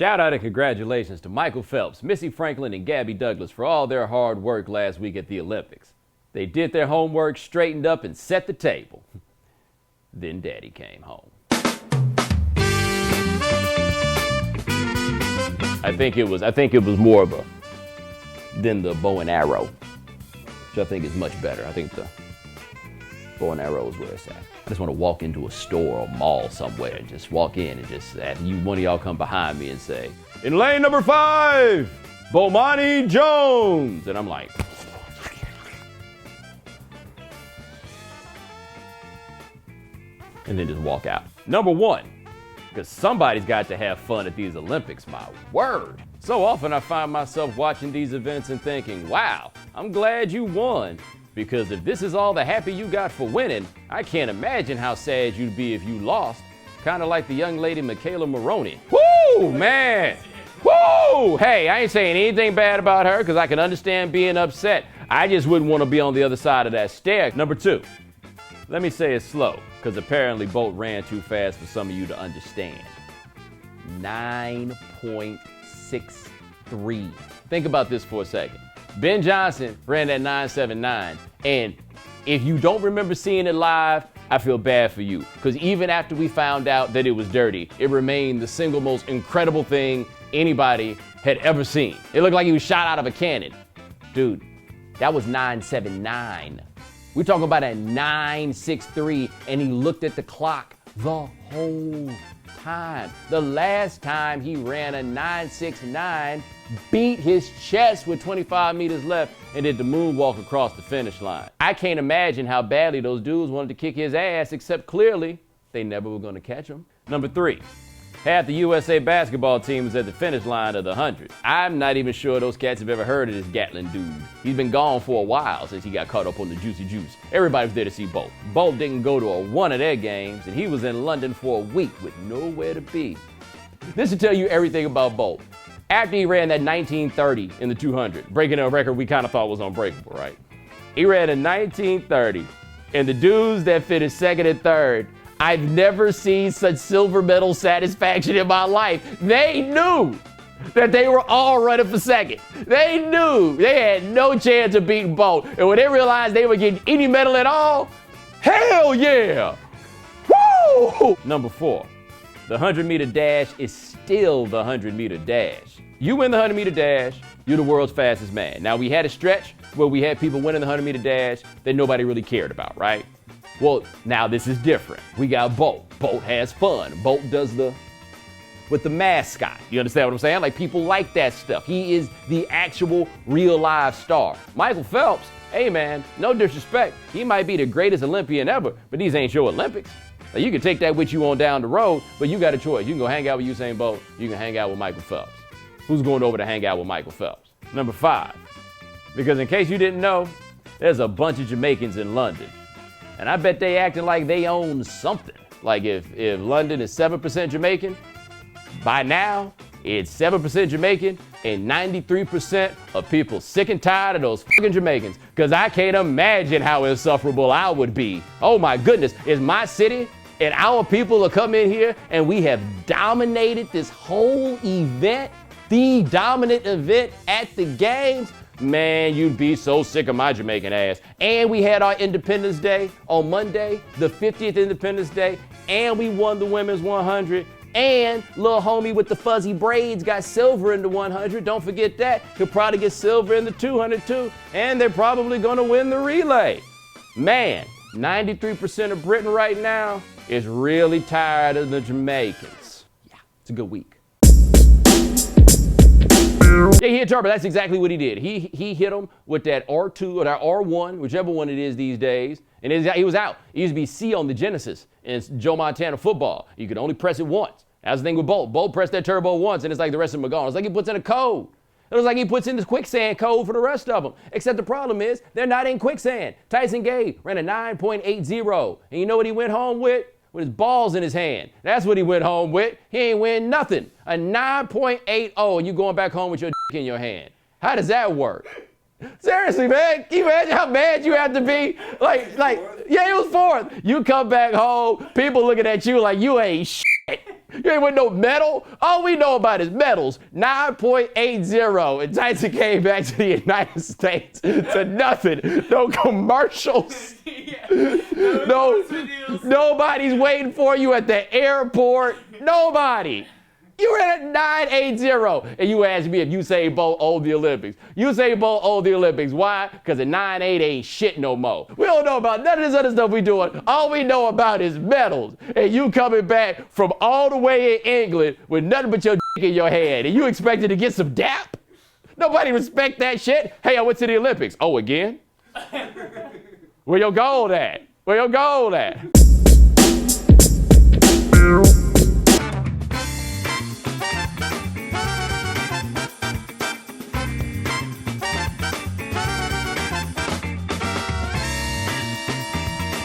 Shout out and congratulations to Michael Phelps, Missy Franklin, and Gabby Douglas for all their hard work last week at the Olympics. They did their homework, straightened up, and set the table. Then Daddy came home. I think it was more of a than the bow and arrow, which I think is much better. I think the bow and arrow is where it's at. I just want to walk into a store or mall somewhere and just walk in and just have one of y'all come behind me and say, "In lane number 5, Bomani Jones." And I'm like, and then just walk out. Number 1, because somebody's got to have fun at these Olympics, my word. So often I find myself watching these events and thinking, wow, I'm glad you won. Because if this is all the happy you got for winning, I can't imagine how sad you'd be if you lost. Kind of like the young lady Michaela Maroney. Woo, man. Woo! Hey, I ain't saying anything bad about her because I can understand being upset. I just wouldn't want to be on the other side of that stair. Number 2, let me say it slow because apparently Bolt ran too fast for some of you to understand. 9.63. Think about this for a second. Ben Johnson ran that 9.79, and if you don't remember seeing it live, I feel bad for you, because even after we found out that it was dirty, it remained the single most incredible thing anybody had ever seen. It looked like he was shot out of a cannon. Dude, that was 9.79. We're talking about a 9.63, and he looked at the clock the whole time. The last time he ran a 9.69, beat his chest with 25 meters left, and did the moonwalk across the finish line. I can't imagine how badly those dudes wanted to kick his ass, except clearly they never were going to catch him. Number 3, half the USA basketball team was at the finish line of the 100. I'm not even sure those cats have ever heard of this Gatlin dude. He's been gone for a while since he got caught up on the juicy juice. Everybody was there to see Bolt. Bolt didn't go to one of their games, and he was in London for a week with nowhere to be. This should tell you everything about Bolt. After he ran that 1930 in the 200, breaking a record we kind of thought was unbreakable, right? He ran a 1930, and the dudes that finished second and third, I've never seen such silver medal satisfaction in my life. They knew that they were all running for second. They knew they had no chance of beating Bolt. And when they realized they were getting any medal at all, hell yeah! Woo! Number 4, the 100-meter dash is still the 100-meter dash. You win the 100-meter dash, you're the world's fastest man. Now, we had a stretch where we had people winning the 100-meter dash that nobody really cared about, right? Well, now this is different. We got Bolt. Bolt has fun. Bolt does with the mascot. You understand what I'm saying? Like, people like that stuff. He is the actual real live star. Michael Phelps, hey man, no disrespect, he might be the greatest Olympian ever, but these ain't your Olympics. Like, you can take that with you on down the road, but you got a choice. You can go hang out with Usain Bolt, you can hang out with Michael Phelps. Who's going over to hang out with Michael Phelps? Number 5, because in case you didn't know, there's a bunch of Jamaicans in London. And I bet they acting like they own something. Like if London is 7% Jamaican, by now it's 7% Jamaican and 93% of people sick and tired of those fucking Jamaicans. Because I can't imagine how insufferable I would be. Oh my goodness, it's my city and our people are coming here and we have dominated this whole event, the dominant event at the games. Man, you'd be so sick of my Jamaican ass. And we had our Independence Day on Monday, the 50th Independence Day, and we won the women's 100. And little homie with the fuzzy braids got silver in the 100. Don't forget that. He'll probably get silver in the 200 too. And they're probably gonna win the relay. Man, 93% of Britain right now is really tired of the Jamaicans. Yeah, it's a good week. Yeah, he hit Turbo. That's exactly what he did. He hit him with that R2 or that R1, whichever one it is these days, and he was out. It used to be C on the Genesis in Joe Montana football. You could only press it once. That's the thing with Bolt. Bolt pressed that turbo once, and it's like the rest of them are gone. It's like he puts in a code. It was like he puts in the quicksand code for the rest of them. Except the problem is, they're not in quicksand. Tyson Gay ran a 9.80, and you know what he went home with? With his balls in his hand. That's what he went home with. He ain't win nothing. A 9.80, and you going back home with your dick in your hand. How does that work? Seriously, man, can you imagine how mad you have to be? Yeah, it was 4th. You come back home, people looking at you like you ain't shit. You ain't win no medal? All we know about is medals. 9.80. And Tyson came back to the United States to nothing. No commercials. No, nobody's waiting for you at the airport. Nobody. You were at 9.80. And you asked me if Usain Bolt owed the Olympics. Usain Bolt owed the Olympics. Why? Because a 9.8 ain't shit no more. We don't know about none of this other stuff we doing. All we know about is medals. And you coming back from all the way in England with nothing but your dick in your hand. And you expected to get some dap? Nobody respect that shit. Hey, I went to the Olympics. Oh, again? Where your gold at? Where your gold at?